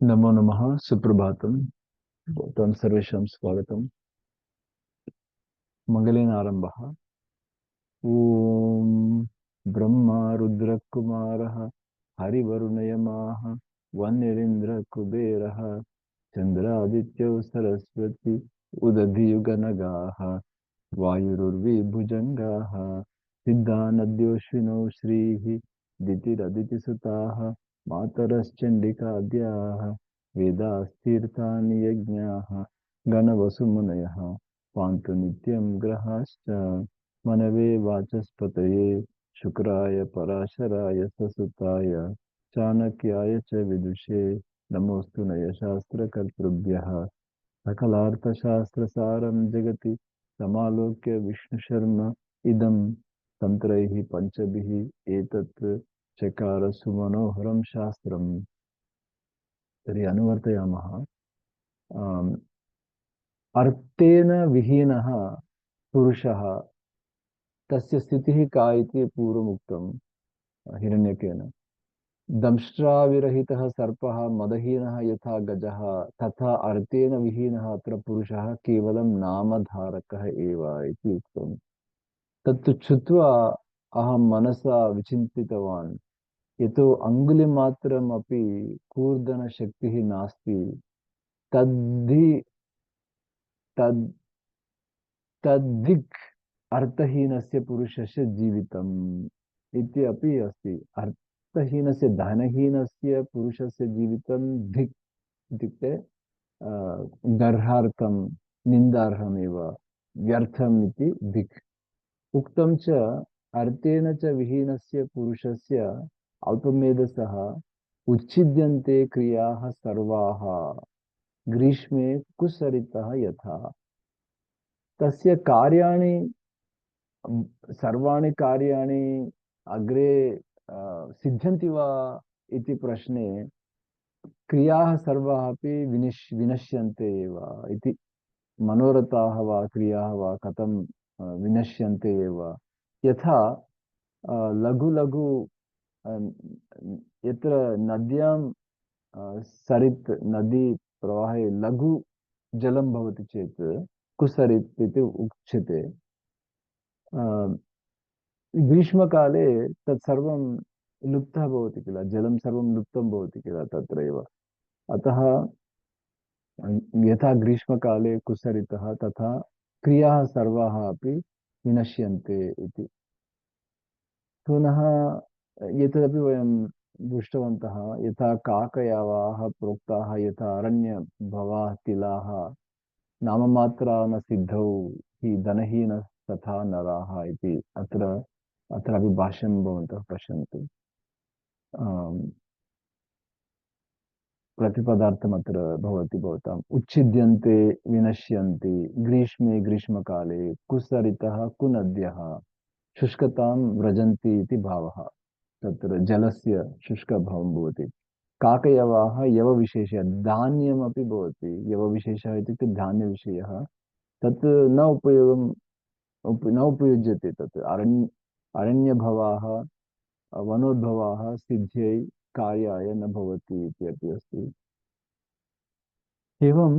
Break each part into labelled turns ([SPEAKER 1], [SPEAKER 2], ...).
[SPEAKER 1] नमो नमः सुप्रभातम। भवतां सर्वेषां स्वागतम्। मङ्गलेन आरम्भः। ॐ ब्रह्मा रुद्रकुमारः हरिवरुणयमाः वन्यरिन्द्रकुबेरः चन्द्रादित्यो सरस्वती उदधियुगनगाः वायुरुर्वीभुजङ्गाः सिद्धानद्योऽश्विनौ श्रीः दितिरदितिसुताः मातरश्चण्डिकाद्याः वेदास्तीर्थानि यज्ञाः गणवसुमुनयः पान्तु नित्यं ग्रहाश्च मनवे वाचस्पतये शुक्राय पराशराय ससुताय चाणक्याय च विदुषे नमोऽस्तु नयशास्त्रकर्तृभ्यः सकलार्थशास्त्रसारं जगति समालोक्य विष्णुशर्म इदं तन्त्रैः पञ्चभिः एतत् चकार सुमनोहरं शास्त्रम्। तर्हि अनुवर्तयामः। आम्, अर्थेन विहीनः पुरुषः तस्य स्थितिः का इति पूर्वमुक्तं हिरण्यकेन। दंष्ट्राविरहितः सर्पः मदहीनः यथा गजः तथा अर्थेन विहीनः अत्र पुरुषः केवलं नामधारकः एव इति उक्तम्। तत्तु श्रुत्वा अहं मनसा विचिन्तितवान्। यतो अङ्गुलिमात्रमपि कूर्दनशक्तिः नास्ति तद्धि तद् तद्दिक् अर्थहीनस्य पुरुषस्य जीवितम् इति अपि अस्ति। अर्थहीनस्य धनहीनस्य पुरुषस्य जीवितं धिक् इत्युक्ते गर्हार्थं निन्दार्हमेव व्यर्थम् इति धिक् उक्तं च। अर्थेन च विहीनस्य पुरुषस्य अल्पमेधसः उच्छिद्यन्ते क्रियाः सर्वाः ग्रीष्मे कुसरितः यथा। तस्य कार्याणि सर्वाणि कार्याणि अग्रे सिद्ध्यन्ति वा इति प्रश्ने क्रियाः सर्वाः अपि विनश्यन्ते एव इति। मनोरथाः वा क्रियाः वा कथं विनश्यन्ते एव। यथा लघु लघु अ, यत्र नद्यां सरित् नदी प्रवाहे लघु जलं भवति चेत् कुसरित् इति उच्यते। ग्रीष्मकाले तत्सर्वं लुप्तः भवति किल, जलं सर्वं लुप्तं भवति किल तत्रैव। अतः यथा ग्रीष्मकाले कुसरितः तथा क्रियाः सर्वाः अपि विनश्यन्ते इति। पुनः एतदपि वयं दृष्टवन्तः। यथा काकयावाः प्रोक्ताः यथा अरण्यभवाः तिलाः नाममात्रा न सिद्धौ हि धनहीन तथा नराः इति अत्रापि भाष्यं भवन्तः पश्यन्तु। आम्, प्रतिपदार्थमत्र भवति भवताम् उच्छिद्यन्ते विनश्यन्ति ग्रीष्मे ग्रीष्मकाले कुसरितः कुनद्यः शुष्कतां व्रजन्ति इति भावः। तत्र जलस्य शुष्कभावं भवति। काकयवाः यवविशेषः धान्यमपि भवति। यवविशेषः इत्युक्ते धान्यविषयः। तत् न उपयोगं न उपयुज्यते। तत् अरण्यभवाः वनोद्भवाः सिद्ध्यै कार्याय न भवति इति अपि अस्ति। एवं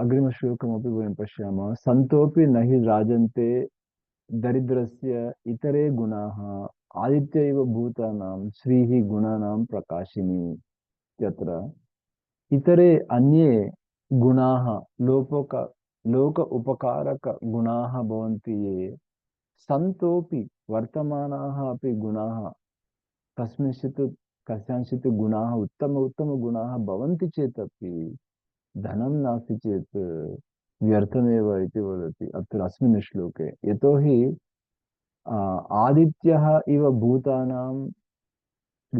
[SPEAKER 1] अग्रिमश्लोकमपि वयं पश्यामः। सन्तोऽपि न हि राजन्ते दरिद्रस्य इतरे गुणाः आदित्य इव भूतानां श्रीः गुणानां प्रकाशिनी इत्यत्र इतरे अन्ये गुणाः लोक उपकारक गुणाः भवन्ति ये सन्तोऽपि वर्तमानाः अपि गुणाः कस्मिंश्चित् कस्याञ्चित् गुणाः उत्तमगुणाः भवन्ति चेदपि धनं नास्ति चेत् व्यर्थमेव इति वदति अत्र अस्मिन् श्लोके। यतोहि आदित्यः इव भूतानां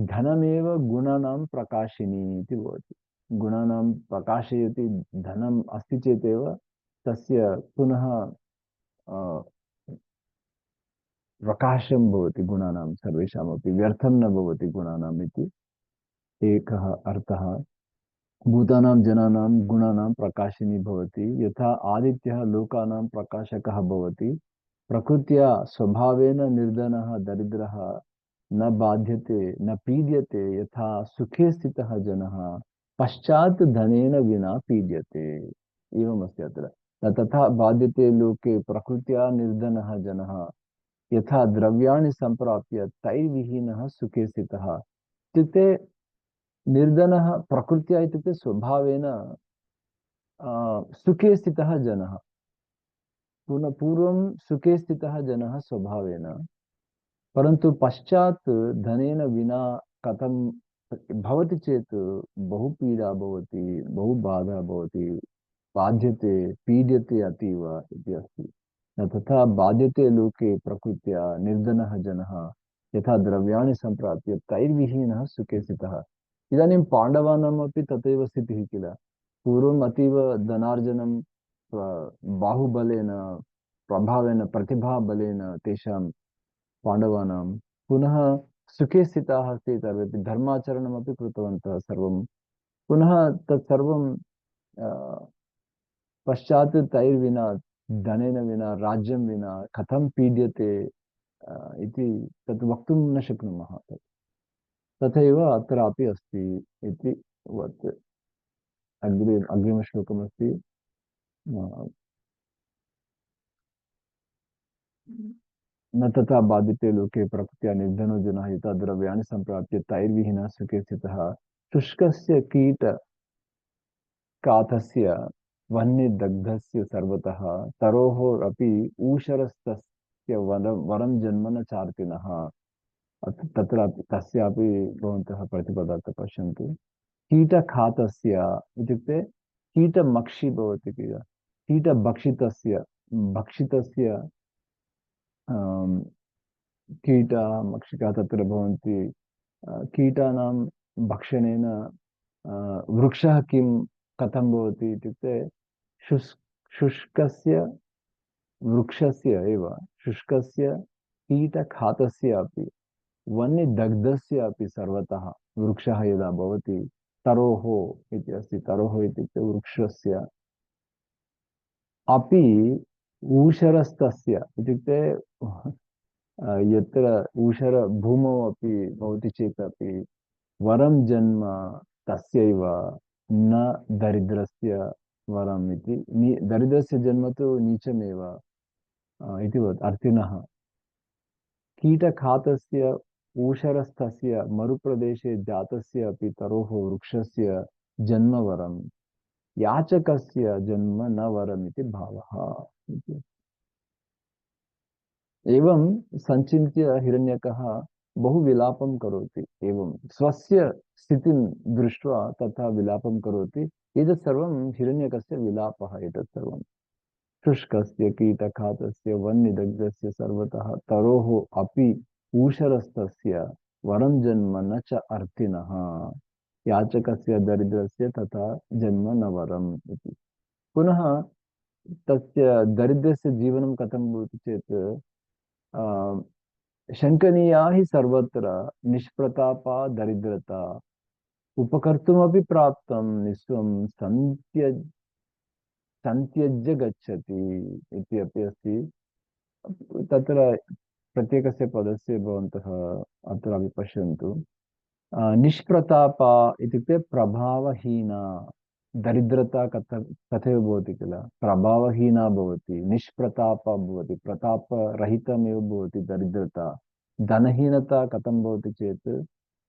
[SPEAKER 1] धनमेव गुणानां प्रकाशिनी इति भवति। गुणानां प्रकाशयति धनम् अस्ति चेतेव तस्य पुनः अ, प्रकाशं भवति गुणानां सर्वेषामपि व्यर्थं न भवति गुणानाम् इति एकः अर्थः। भूतानां जनानां गुणानां प्रकाशिनी भवति यथा आदित्यः लोकानां प्रकाशकः भवति। प्रकृत्या स्वभावेन निर्धनः दरिद्रः न बाध्यते न पीड्यते यथा सुखे स्थितः जनः पश्चात् धनेन विना पीड्यते एवमस्ति अत्र। न तथा बाध्यते लोके प्रकृत्या निर्धनः जनः यथा द्रव्याणि सम्प्राप्य तैर्विहीनः सुखे स्थितः। इत्युक्ते निर्धनः प्रकृत्या इत्युक्ते स्वभावेन सुखे स्थितः जनः, पुनः पूर्वं सुखे स्थितः जनः स्वभावेन, परन्तु पश्चात् धनेन विना कथं भवति चेत् बहु पीडा भवति, बहु बाधा भवति, बाध्यते, पीड्यते अतीव इति अस्ति। न तथा बाध्यते लोके प्रकृत्या निर्धनः जनः यथा द्रव्याणि सम्प्राप्य तैर्विहीनः सुखे स्थितः। इदानीं पाण्डवानामपि तथैव स्थितिः किल। पूर्वम् अतीव धनार्जनं बाहुबलेन, प्रभावेन, प्रतिभाबलेन तेषां पाण्डवानां, पुनः सुखे स्थिताः अस्ति, सर्वेपि धर्माचरणमपि कृतवन्तः सर्वं, पुनः तत्सर्वं पश्चात् तैर्विना, धनेन विना, राज्यं विना कथं पीड्यते इति तत् वक्तुं न शक्नुमः। तथैव अत्रापि अस्ति इति वत्। अग्रिमश्लोकमस्ति। न तथा बाधिते लोके प्रकृत्या निर्धनो जनः यथा द्रव्याणि सम्प्राप्य तैर्विहीनः सुखे स्थितः। शुष्कस्य काथस्य वह्निदग्धस्य सर्वतः तरोः अपि ऊषरस्तस्य वरं जन्म न चार्तिनः। तत्र तस्यापि भवन्तः प्रतिपदात् पश्यन्तु। कीटखातस्य इत्युक्ते कीटमक्षि भवति किल, कीटभक्षितस्य, भक्षितस्य कीटाः मक्षिकाः तत्र भवन्ति। कीटानां भक्षणेन वृक्षः किं कथं भवति इत्युक्ते शुष्कस्य वृक्षस्य एव, शुष्कस्य कीटखातस्य अपि वह्निदग्धस्य अपि सर्वतः वृक्षः यदा भवति, तरोः इति अस्ति। तरोः इत्युक्ते वृक्षस्य अपि ऊषरस्तस्य इत्युक्ते यत्र ऊषरभूमौ अपि भवति चेत् अपि वरं जन्म तस्यैव, न दरिद्रस्य वरम् इति। दरिद्रस्य जन्म तु नीचमेव इति वत् अर्थिनः। कीटखातस्य ऊषरस्थस्य मरुप्रदेशे जातस्य अपि तरोः वृक्षस्य जन्मवरं, याचकस्य जन्म न वरमिति भावः इति। एवं संचिन्त्य हिरण्यकः बहु विलापं करोति। एवं स्वस्य स्थितिं दृष्ट्वा तथा विलापं करोति। एतत् सर्वं हिरण्यकस्य विलापः। एतत् सर्वं शुष्कस्य कीटखातस्य वह्निदग्धस्य सर्वतः तरोः अपि ऊषरस्तस्य वरं जन्म न च अर्थिनः, याचकस्य दरिद्रस्य तथा जन्म न वरम् इति। पुनः तस्य दरिद्रस्य जीवनं कथं भवति चेत् शङ्कनीया हि सर्वत्र निष्प्रतापा दरिद्रता, उपकर्तुमपि प्राप्तं निस्वं सन्त्यज्य गच्छति इति अपि अस्ति। तत्र प्रत्येकस्य पदस्य भवन्तः अत्रापि पश्यन्तु। निष्प्रतापा इत्युक्ते प्रभावहीना। दरिद्रता तथैव भवति किल, प्रभावहीना भवति, निष्प्रतापा भवति, प्रतापरहितमेव भवति दरिद्रता। धनहीनता कथं भवति चेत्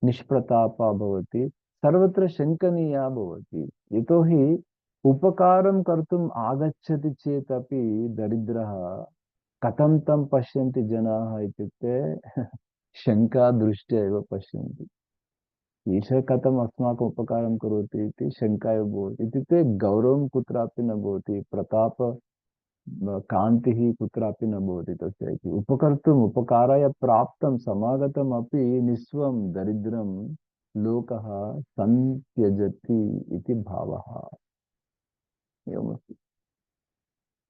[SPEAKER 1] निष्प्रतापा भवति, सर्वत्र शङ्कनीया भवति। यतोहि उपकारं कर्तुम् आगच्छति चेत् अपि दरिद्रः कथं तं पश्यन्ति जनाः इत्युक्ते शङ्कादृष्ट्या एव पश्यन्ति। ईशः कथम् अस्माकम् उपकारं करोति इति शङ्का एव भवति। इत्युक्ते गौरवं कुत्रापि न भवति, प्रताप कान्तिः कुत्रापि न भवति तस्य इति। उपकर्तुम् उपकाराय प्राप्तं समागतम् अपि निस्वं दरिद्रं लोकः संत्यजति इति भावः। एवमस्ति।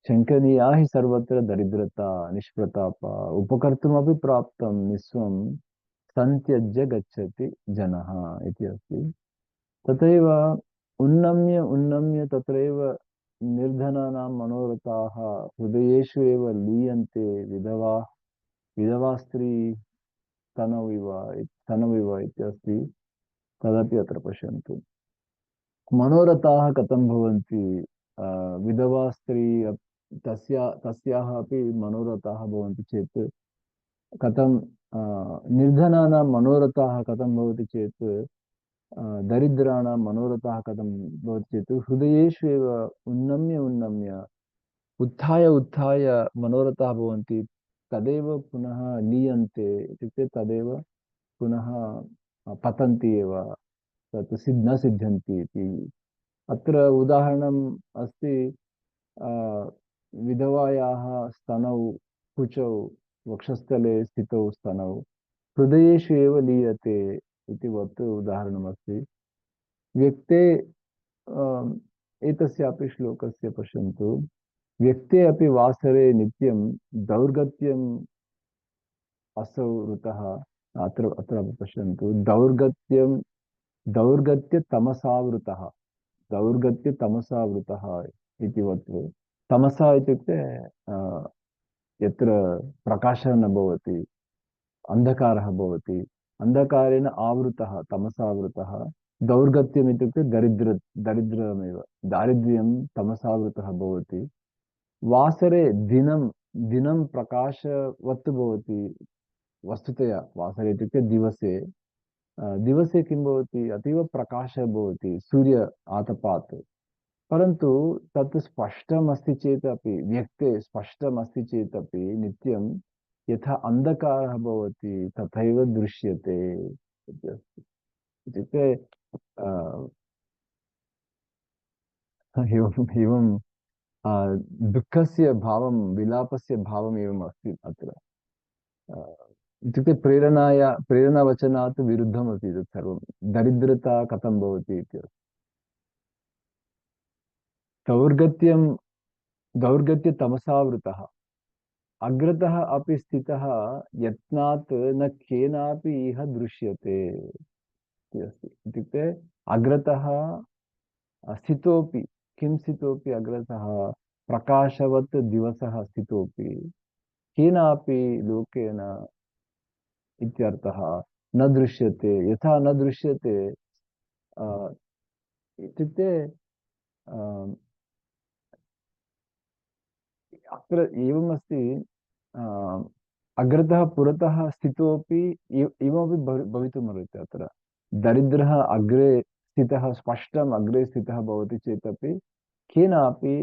[SPEAKER 1] शङ्कनीया हि सर्वत्र दरिद्रता, निष्प्रतापा, उपकर्तुमपि प्राप्तं निस्वं संत्यज्य गच्छति जनः इति अस्ति। तथैव उन्नम्य उन्नम्य तत्रैव निर्धनानां मनोरथाः हृदयेषु एव लीयन्ते, विधवा स्त्री तनविव इत्यस्ति। तदपि अत्र पश्यन्तु। मनोरथाः कथं भवन्ति विधवा स्त्री तस्याः अपि मनोरथाः भवन्ति चेत् कथं निर्धनानां मनोरथाः कथं भवति चेत् दरिद्राणां मनोरथाः कथं भवति चेत् हृदयेषु एव उन्नम्य उन्नम्य उत्थाय उत्थाय मनोरथाः भवन्ति तदेव पुनः लीयन्ते इत्युक्ते तदेव पुनः पतन्ति एव तत् न सिद्ध्यन्ति इति अत्र उदाहरणम् अस्ति अ, विधवायाः स्तनौ कुचौ वक्षस्थले स्थितौ स्तनौ हृदयेषु एव लीयते इति वत् उदाहरणमस्ति व्यक्ते एतस्यापि श्लोकस्य पश्यन्तु व्यक्ते अपि वासरे नित्यं दौर्गत्यम् असौ ऋतः अत्र अत्र पश्यन्तु दौर्गत्यतमसावृतः दौर्गत्यतमसावृतः इति वत् तमसा इत्युक्ते यत्र प्रकाशः न भवति अन्धकारः भवति अन्धकारेण आवृतः तमसावृतः दौर्गत्यम् इत्युक्ते दरिद्रमेव दारिद्र्यं तमसावृतः भवति वासरे दिनं दिनं प्रकाशवत् भवति वस्तुतया वासरे इत्युक्ते दिवसे दिवसे किं भवति अतीव प्रकाशः भवति सूर्य आतपात् परन्तु तत् स्पष्टमस्ति चेदपि व्यक्ते स्पष्टमस्ति चेदपि नित्यं यथा अन्धकारः भवति तथैव दृश्यते इति अस्ति इत्युक्ते एवम् एवं दुःखस्य भावं विलापस्य भावम् एवम् अस्ति अत्र अ, इत्युक्ते प्रेरणावचनात् विरुद्धमस्ति तत् सर्वं दरिद्रता कथं भवति इति दौर्गत्यं दौर्गत्यतमसावृतः अग्रतः अपि स्थितः यत्नात् न केनापि इह दृश्यते इति अस्ति इत्युक्ते अग्रतः स्थितोऽपि किं स्थितोऽपि अग्रतः प्रकाशवत् दिवसः स्थितोऽपि केनापि लोकेन इत्यर्थः न दृश्यते यथा न दृश्यते अ, इत्युक्ते अ, अत्र एवमस्ति अ, अग्रतः पुरतः स्थितोऽपि एवमपि भवितुमर्हति अत्र दरिद्रः अग्रे स्थितः स्पष्टम् अग्रे स्थितः भवति चेदपि केनापि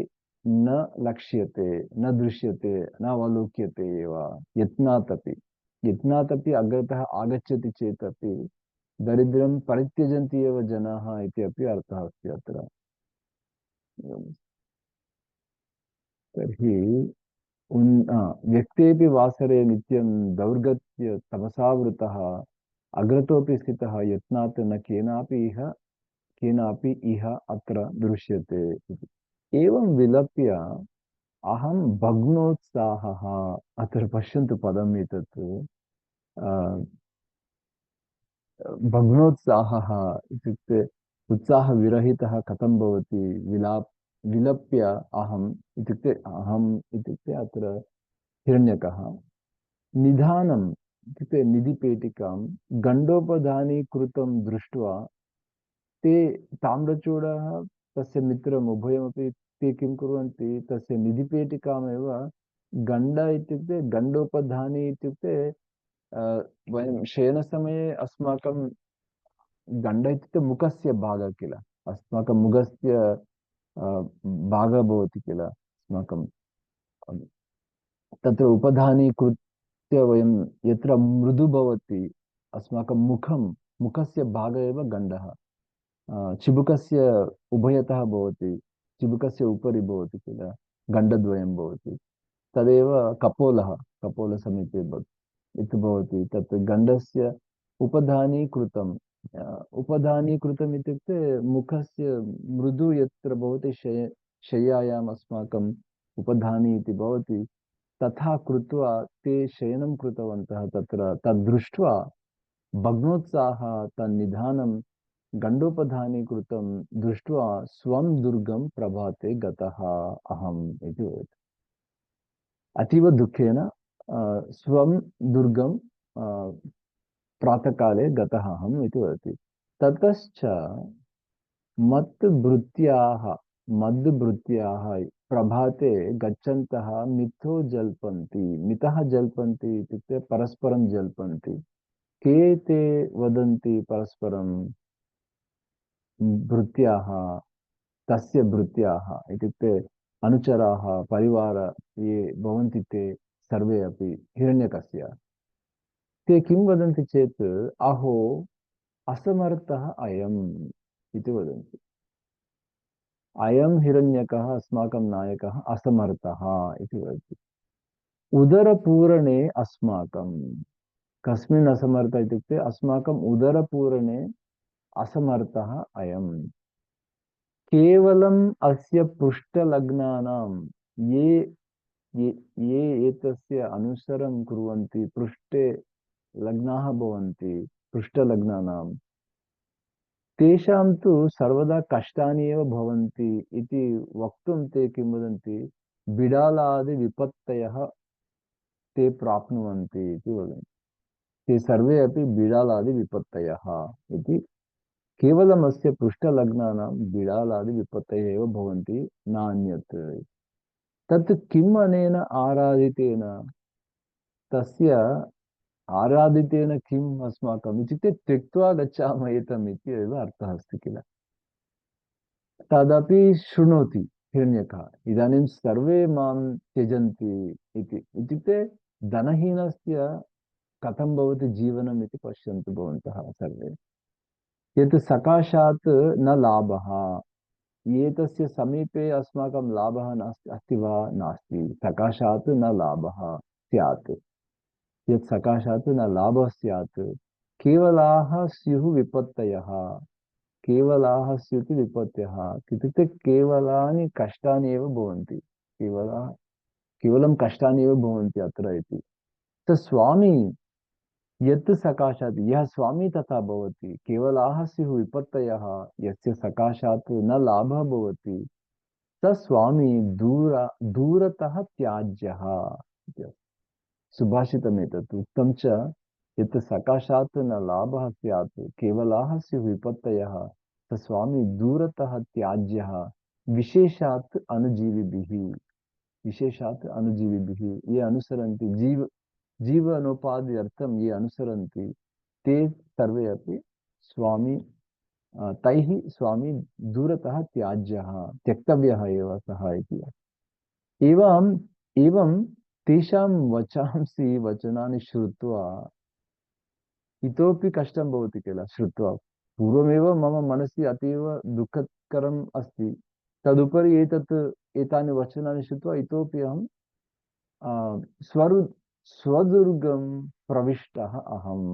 [SPEAKER 1] न लक्ष्यते न दृश्यते न अवलोक्यते एव यत्नात् अपि अग्रतः आगच्छति चेदपि दरिद्रं परित्यजन्ति एव जनाः इति अपि अर्थः अस्ति अत्र तर्हि व्यक्तेऽपि वासरे नित्यं दौर्गत्य तपसावृतः अग्रतोऽपि स्थितः यत्नात् न केनापि इह अत्र दृश्यते इति एवं विलप्य अहं भग्नोत्साहः अत्र पश्यन्तु पदम् एतत् अ, भग्नोत्साहः इत्युक्ते उत्साहविरहितः कथं भवति विलप्य अहम् इत्युक्ते अत्र हिरण्यकः निधानम् इत्युक्ते निधिपेटिकां गण्डोपधानीकृतं दृष्ट्वा ते ताम्रचूडः तस्य मित्रम् उभयमपि ते किं कुर्वन्ति तस्य निधिपेटिकामेव गण्ड इत्युक्ते गण्डोपधानी इत्युक्ते अ, वयं शयनसमये अस्माकं गण्ड इत्युक्ते मुखस्य भागः किल अस्माकं मुखस्य भागः भवति किल अस्माकं तत्र उपधानीकृत्य वयं यत्र मृदु भवति अस्माकं मुखस्य भागः एव गण्डः चिबुकस्य उभयतः भवति चिबुकस्य उपरि भवति किल गण्डद्वयं भवति तदेव कपोलसमीपे इति भवति तत् गण्डस्य उपधानीकृतं उपधानीकृतम् इत्युक्ते मुखस्य मृदु यत्र भवति शय्यायाम् अस्माकम् उपधानी इति भवति तथा कृत्वा ते शयनं कृतवन्तः तत्र तद्दृष्ट्वा भग्नोत्साहः तन्निधानं गण्डोपधानीकृतं दृष्ट्वा स्वं दुर्गं प्रभाते गतः अहम् इति वदति अतीव दुःखेन स्वं दुर्गं प्रातःकाले गतः अहम् इति वदति ततश्च मद्भृत्याः मद्भृत्याः प्रभाते गच्छन्तः मिथो जल्पन्ति। मितः जल्पन्ति इत्युक्ते परस्परं जल्पन्ति। के ते वदन्ति परस्परं भृत्याः, तस्य भृत्याः इत्युक्ते अनुचराः, परिवार ये भवन्ति ते सर्वे अपि हिरण्यकस्य। ते किं वदन्ति चेत् अहो असमर्थः अयम् इति वदन्ति। अयं हिरण्यकः अस्माकं नायकः असमर्थः इति वदति। उदरपूरणे अस्माकं, कस्मिन् असमर्थ इत्युक्ते अस्माकम् उदरपूरणे असमर्थः अयम्। केवलम् अस्य पृष्ठलग्नानां ये ये ये एतस्य अनुसरणं कुर्वन्ति, पृष्ठे लग्नाः भवन्ति, पृष्ठलग्नानां तेषां तु सर्वदा कष्टानि एव भवन्ति इति वक्तुं ते किं वदन्ति, बिडालादिविपत्तयः ते प्राप्नुवन्ति इति वदन्ति। ते सर्वे अपि बिडालादिविपत्तयः इति। केवलम् अस्य पृष्ठलग्नानां बिडालादिविपत्तयः एव भवन्ति, नान्यत्। तत् किम् अनेन आराधितेन, तस्य आराधितेन किम् अस्माकम् इत्युक्ते त्यक्त्वा गच्छामः एतम् इति एव अर्थः अस्ति किल। तदपि शृणोति हिरण्यकः, इदानीं सर्वे मां त्यजन्ति इति इत्युक्ते धनहीनस्य कथं भवति जीवनम् इति पश्यन्तु भवन्तः सर्वे। यत् सकाशात् न लाभः, एतस्य समीपे अस्माकं लाभः नास्ति, अस्ति वा नास्ति, सकाशात् न लाभः स्यात्। यत् सकाशात् न लाभः स्यात्, केवलाः स्युः विपत्तयः, केवलाः स्युः विपत्तयः इत्युक्ते केवलानि कष्टानि एव भवन्ति, केवलं कष्टानि एव भवन्ति अत्र इति। स्वामी यत् सकाशात्, यः स्वामी तथा भवति, केवलाः स्युः विपत्तयः, यस्य सकाशात् न लाभः भवति, स स्वामी दूरतः त्याज्यः इति अस्ति। सुभाषितमेतत् उक्तं च, यत् सकाशात् न लाभः स्यात्, केवलाः स्युः विपत्तयः, स स्वामी दूरतः त्याज्यः, विशेषात् अनुजीविभिः। विशेषात् अनुजीविभिः, ये अनुसरन्ति जीवनोपाध्यर्थं ये अनुसरन्ति, ते सर्वे अपि स्वामी, तैः स्वामी दूरतः त्याज्यः, त्यक्तव्यः एव सः इति। एवम् एवं तेषां वचांसि वचनानि श्रुत्वा इतोपि कष्टं भवति किल श्रुत्वा। पूर्वमेव मम मनसि अतीव दुःखकरम् अस्ति, तदुपरि एतानि वचनानि श्रुत्वा इतोपि अहं स्वदुर्गं प्रविष्टः अहम्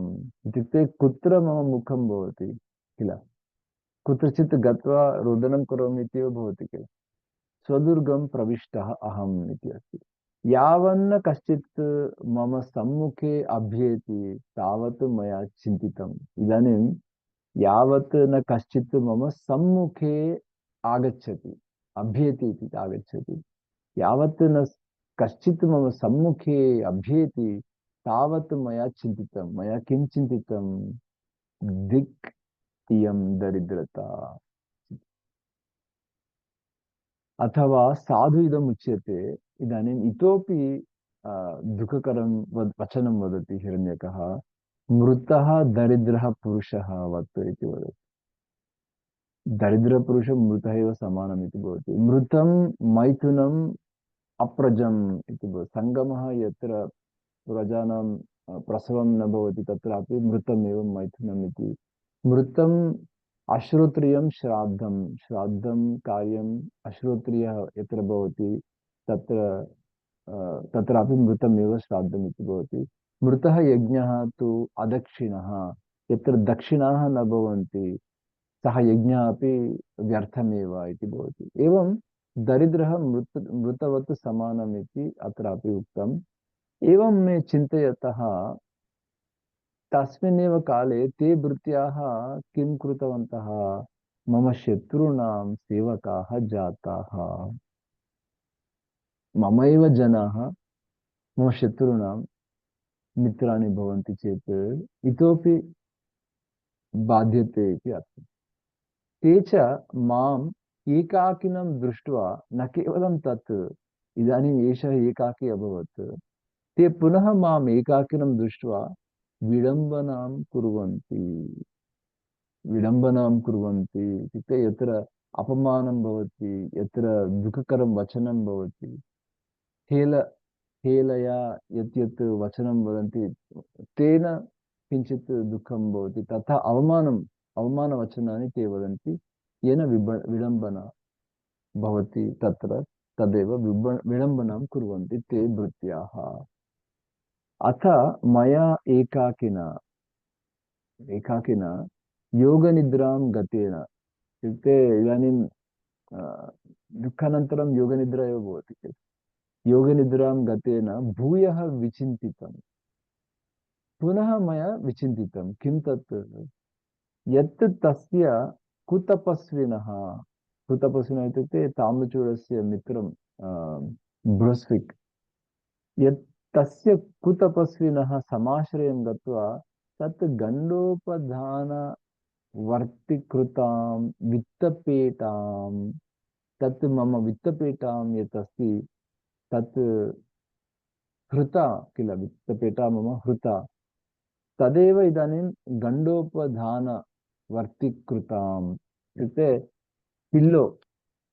[SPEAKER 1] इत्युक्ते कुत्र मम मुखं भवति किल, कुत्रचित् गत्वा रोदनं करोमि इत्येव भवति किल। स्वदुर्गं प्रविष्टः अहम् इति अस्ति। यावन्न कश्चित् मम सम्मुखे अभ्येति तावत् मया चिन्तितम्। इदानीं यावत् न कश्चित् मम सम्मुखे आगच्छति, अभ्येति इति आगच्छति, यावत् न कश्चित् मम सम्मुखे अभ्येति तावत् मया चिन्तितं। मया किं चिन्तितं, दिक् इयं दरिद्रता, अथवा साधु इदम् उच्यते। इदानीम् इतोपि दुःखकरं वचनं वदति हिरण्यकः, मृतः दरिद्रः पुरुषः वत् इति वदति। दरिद्रपुरुषः मृतः एव समानम् इति भवति। मृतं मैथुनम् अप्रजम् इति भवति। सङ्गमः यत्र प्रजानां प्रसवं न भवति तत्रापि मृतमेव मैथुनम् इति। मृतम् अश्रोत्रियं श्राद्धं, श्राद्धं कार्यम् अश्रोत्रियः यत्र भवति तत्र तत्रापि मृतमेव श्राद्धम् इति भवति। मृतः यज्ञः तु अदक्षिणः, यत्र दक्षिणाः न भवन्ति सः यज्ञः अपि व्यर्थमेव इति भवति। एवं दरिद्रः मृतवत् समानम् इति अत्रापि उक्तम्। एवं मे चिन्तयतः तस्मिन्नेव काले ते भृत्याः किं कृतवन्तः, मम शत्रूणां सेवकाः जाताः। मम एव जनाः मम शत्रूणां मित्राणि भवन्ति चेत् इतोपि बाध्यते इति अर्थः। ते च माम् एकाकिनं दृष्ट्वा न केवलं तत् इदानीम् एषः एकाकी अभवत् ते पुनः माम् एकाकिनं दृष्ट्वा विडम्बनां कुर्वन्ति विडम्बनां कुर्वन्ति इत्युक्ते यत्र अपमानं भवति यत्र दुःखकरं वचनं भवति हेल हेलया यत् यत् वचनं वदन्ति तेन किञ्चित् दुःखं भवति तथा अवमानवचनानि ते वदन्ति येन विडम्बना भवति तत्र तदेव विडम्बनां कुर्वन्ति ते भृत्याः अथ मया एकाकिना योगनिद्रां गतेन इत्युक्ते इदानीं दुःखानन्तरं योगनिद्रा एव भवति खलु योगनिद्रां गतेन भूयः विचिन्तितं पुनः मया विचिन्तितं किं तत् यत् तस्य कुतपस्विनः कुतपस्विनः इत्युक्ते ताम्रचूडस्य मित्रं बृहस्पति यत् तस्य कुतपस्विनः समाश्रयं गत्वा तत् गण्डोपधानवर्तिकृतां वित्तपेटां तत् मम वित्तपेटां यत् अस्ति तत् हृता किल वित्तपेटा मम हृता तदेव इदानीं गण्डोपधानवर्तिकृताम् इत्युक्ते पिल्लो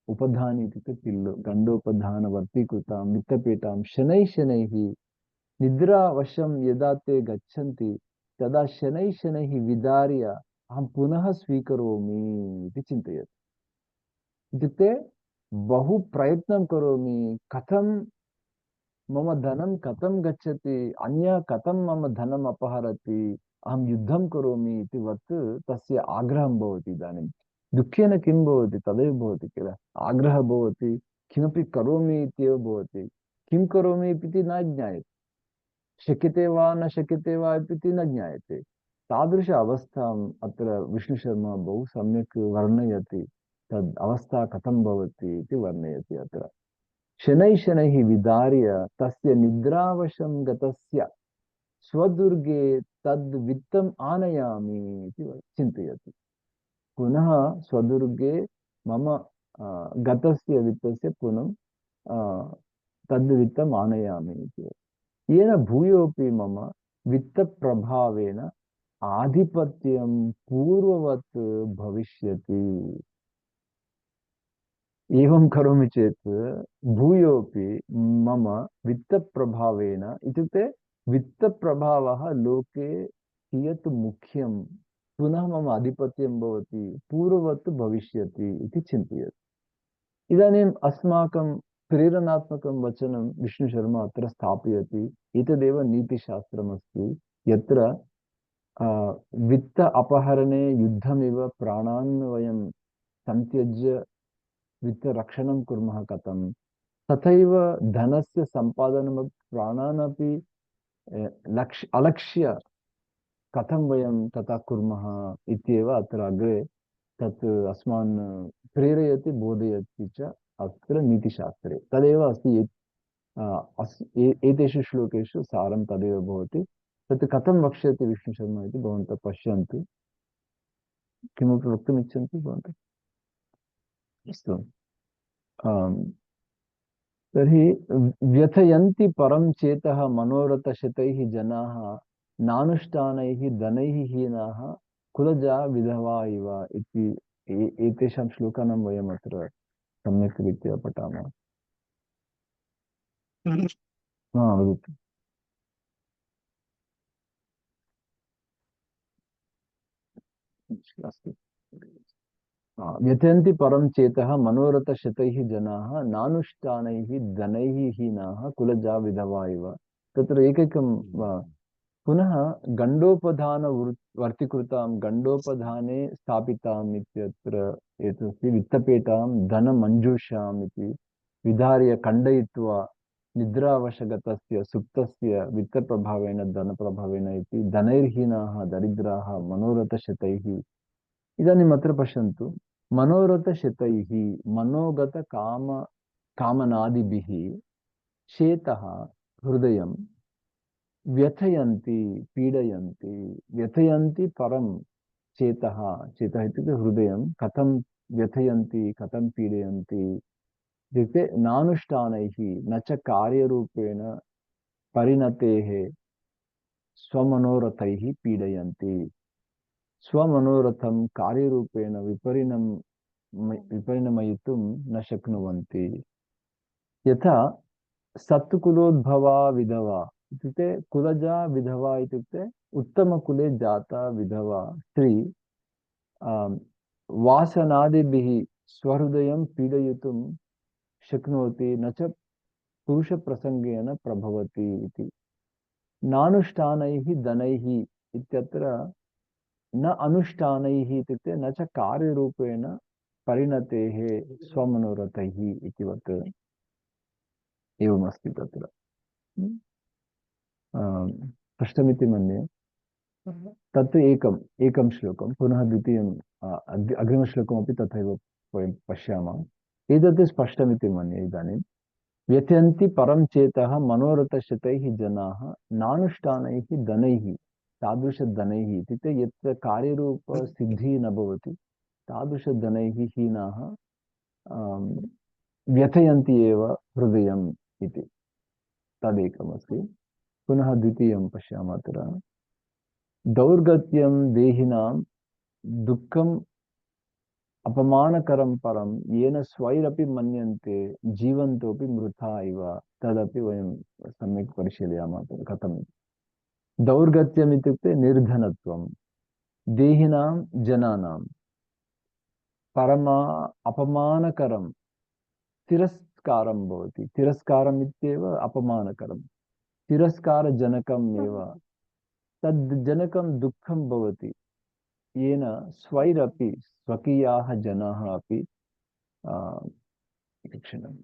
[SPEAKER 1] उपधानि इत्युक्ते पिल्लो गण्डोपधानवर्तिकृतां वित्तपेटां शनैः शनैः निद्रावशं यदा ते गच्छन्ति तदा शनैः शनैः विदार्य अहं पुनः स्वीकरोमि इति चिन्तयति इत्युक्ते बहु प्रयत्नं करोमि कथं मम धनं कथं गच्छति अन्यः कथं मम धनम् अपहरति अहं युद्धं करोमि इति वत् तस्य आग्रहं भवति इदानीं दुःखेन किं भवति तदेव भवति किल आग्रहः भवति किमपि करोमि इत्येव भवति किं करोमि इति न ज्ञायते शक्यते वा न शक्यते वा इति न ज्ञायते तादृश अवस्थाम् अत्र विष्णुशर्मा बहु सम्यक् वर्णयति तद् अवस्था कथं भवति इति वर्णयति अत्र शनैः शनैः विदार्य तस्य निद्रावशं गतस्य स्वदुर्गे तद् वित्तम् आनयामि इति चिन्तयति पुनः स्वदुर्गे मम गतस्य वित्तस्य पुनः तद् वित्तम् आनयामि इति येन भूयोऽपि मम वित्तप्रभावेन आधिपत्यं पूर्ववत् भविष्यति एवं करोमि चेत् भूयोऽपि मम वित्तप्रभावेन इत्युक्ते वित्तप्रभावः लोके कियत् मुख्यं पुनः मम आधिपत्यं भवति पूर्ववत् भविष्यति इति चिन्तयति इदानीम् अस्माकं प्रेरणात्मकं वचनं विष्णुशर्मा अत्र स्थापयति एतदेव नीतिशास्त्रमस्ति यत्र वित्त अपहरणे युद्धमिव प्राणान् वयं संत्यज्य वित्तरक्षणं कुर्मः कथं तथैव धनस्य सम्पादनं प्राणान् अपि अलक्ष्य कथं वयं तथा कुर्मः इत्येव अत्र अग्रे तत् अस्मान् प्रेरयति बोधयति च अत्र नीतिशास्त्रे तदेव अस्ति एतेषु श्लोकेषु सारं तदेव भवति तत् कथं वक्ष्यति विष्णुशर्मा इति भवन्तः पश्यन्तु किमपि वक्तुमिच्छन्ति भवन्तः अस्तु तर्हि व्यथयन्ति परं चेतः मनोरथशतैः जनाः नानुष्ठानैः धनैः हीनाः कुलजा विधवा इव इति एतेषां श्लोकानां वयम् अत्र सम्यक् रीत्या पठामः वदतु अस्तु व्यथयन्ति परं चेतः मनोरथशतैः जनाः नानुष्ठानैः धनैः हीनाः कुलजा विधवा इव तत्र एकैकं पुनः गण्डोपधान वर्तिकृतां गण्डोपधाने स्थापिताम् इत्यत्र एतस्ति वित्तपेटां धनमञ्जूषाम् इति विधार्य खण्डयित्वा निद्रावशगतस्य सुप्तस्य वित्तप्रभावेन धनप्रभावेन इति धनैर्हीनाः दरिद्राः मनोरथशतैः इदानीम् अत्र पश्यन्तु मनोरथशतैः कामनादिभिः शेतः हृदयं व्यथयन्ति पीडयन्ति व्यथयन्ति परं चेतः, चेतः इत्युक्ते हृदयं कथं व्यथयन्ति, कथं पीडयन्ति इत्युक्ते नानुष्ठानैः न च कार्यरूपेण परिणतेः स्वमनोरथैः पीडयन्ति। स्वमनोरथं कार्यरूपेण विपरिणमयितुं न शक्नुवन्ति। यथा सत्कुलोद्भवा विधवा इत्युक्ते कुलजा विधवा इत्युक्ते उत्तमकुले जाता विधवा स्त्री आम, वासनादिभिः स्वहृदयं पीडयितुं शक्नोति न च पुरुषप्रसङ्गेन प्रभवति इति। नानुष्ठानैः धनैः इत्यत्र न अनुष्ठानैः इत्युक्ते न च कार्यरूपेण परिणतेः स्वमनोरथैः इतिवत् एवमस्ति तत्र। स्पष्टमिति मन्ये। तत् एकम् एकं श्लोकं पुनः द्वितीयं अग्रिमश्लोकमपि तथैव वयं पश्यामः। एतत् स्पष्टमिति मन्ये इदानीं। व्यथयन्ति परं चेतः मनोरथशतैः जनाः नानुष्ठानैः धनैः तादृशधनैः इत्युक्ते यत्र कार्यरूपसिद्धिः न भवति तादृशधनैः हीनाः व्यथयन्ति एव हृदयम् इति तदेकमस्ति। पुनः द्वितीयं पश्यामः अत्र। दौर्गत्यं देहिनां दुःखम् अपमानकरं परं येन स्वैरपि मन्यन्ते जीवन्तोऽपि मृथा इव। तदपि वयं सम्यक् परिशीलयामः कथम्। दौर्गत्यम् इत्युक्ते निर्धनत्वं देहिनां जनानां परमा अपमानकरं तिरस्कारं भवति। तिरस्कारम् इत्येव अपमानकरं तिरस्कारजनकम् एव तद् दुःखं भवति येन स्वैरपि स्वकीयाः जनाः अपि क्षणम्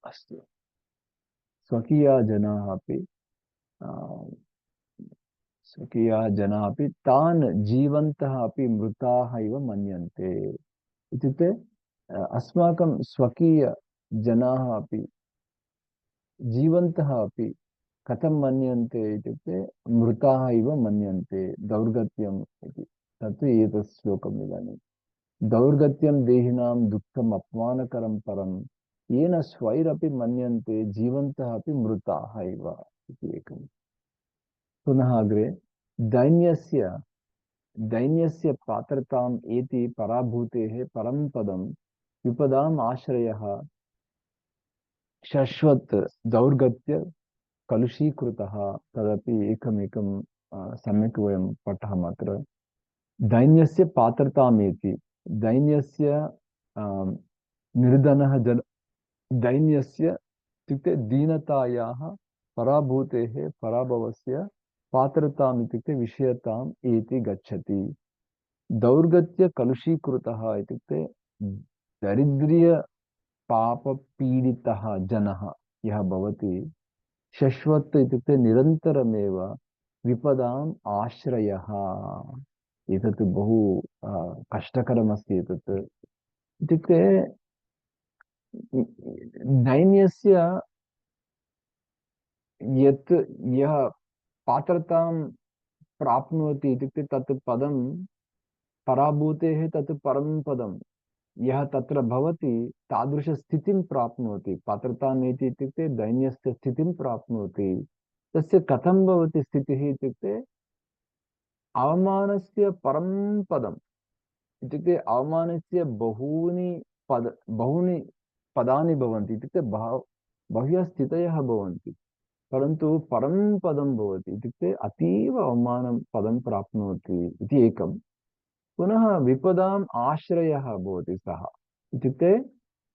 [SPEAKER 1] अस्तु स्वकीयाः जनाः अपि स्वकीयाः जनाः अपि तान् जीवन्तः अपि मृताः इव मन्यन्ते इत्युक्ते अस्माकं स्वकीयजनाः अपि जीवन्तः अपि कथं मन्यन्ते इत्युक्ते मृताः इव मन्यन्ते दौर्गत्यम् इति। तत् एतत् श्लोकम् इदानीं। दौर्गत्यं देहिनां दुःखम् अपमानकरं परं येन स्वैरपि मन्यन्ते जीवन्तः अपि मृताः इव इति एकम्। पुनः अग्रे दैन्यस्य दैन्यस्य पात्रताम् एति पराभूतेः परं पदं विपदाम् आश्रयः शश्वत् दौर्गत्य कलुषीकृतः। तदपि एकमेकं सम्यक् वयं पठामः अत्र। दैन्यस्य पात्रतामेति दैन्यस्य निर्धनः जन दैन्यस्य इत्युक्ते दीनतायाः पराभूतेः पराभवस्य पात्रताम् इत्युक्ते विषयताम् एति गच्छति। दौर्गत्य कलुषीकृतः इत्युक्ते दरिद्र्य पापपीडितः जनः यः भवति शश्वत् इत्युक्ते निरन्तरमेव विपदाम् आश्रयः। एतत् बहु कष्टकरमस्ति एतत् इत्युक्ते दैन्यस्य यत् यः पात्रतां प्राप्नोति इत्युक्ते तत् पदं पराभूतेः तत् परं पदं यः तत्र भवति तादृशस्थितिं प्राप्नोति। पात्रतामेति इत्युक्ते दैन्यस्य स्थितिं प्राप्नोति। तस्य कथं भवति स्थितिः इत्युक्ते अवमानस्य परं पदम् इत्युक्ते अवमानस्य बहूनि पदानि भवन्ति इत्युक्ते बह्व्यः स्थितयः भवन्ति परन्तु परं पदं भवति इत्युक्ते अतीव अवमानं पदं प्राप्नोति इति एकं। पुनः विपदाम् आश्रयः भवति सः इत्युक्ते